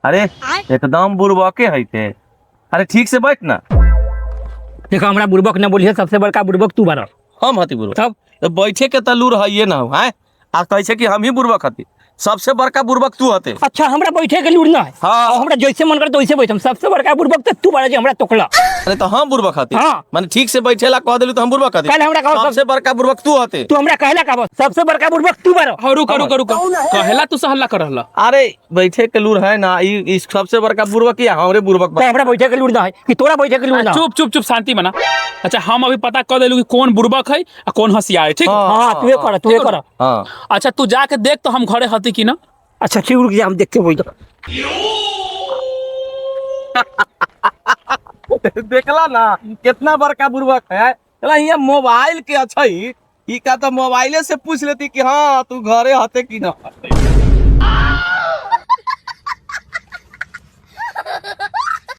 अरे एकदम बुड़बके है ते। अरे ठीक से बैठ ना। देखो हमरा बुड़बक न बोलिए, सबसे बड़का बुड़बक तू बारा। हम हती बुड़बक तब तो बैठे के तलूर है ये ना हो है। आज कैसे कि हम ही बुड़बक हती, सबसे बड़का बुड़बक तू हते। अच्छा हमरा बैठे के लूर ना है। हाँ। और हमरा जैसे मन करे वैसे बैठम। सबसे बड़का बुड़बक तो तू बारा जे हमरा तोकला। अरे तो हम बुड़बक हती। हाँ। माने ठीक से बैठेला कह देलू तो हम बुड़बक हती। कल हमरा कहो सबसे बड़का बुड़बक तू हते। तू हमरा कहला का बस सबसे बड़का बुड़बक तू बारा। रुक कहेला तू सहल्ला कर रहला। अरे बैठे के लूर है ना, ई सबसे बड़का बुड़बक या हमरे बुड़बक तो हमरा बैठे के लूर ना है कि तोरा बैठे के लूर ना। चुप शांति मना। अच्छा हम अभी पता कर देलू कि कौन बुड़बक है और कौन हसिया है, ठीक। हां तू ये कर। हाँ अच्छा तू जाके देख तो हम घरे हती कि ना। अच्छा ठीक, रुक जा हम देखते वही तो। देखला ना कितना बड़का बुड़बक है। चला ये मोबाइल के अच्छा ही, ई का तो मोबाइले से पूछ लेती कि हाँ तू घरे हते कि ना।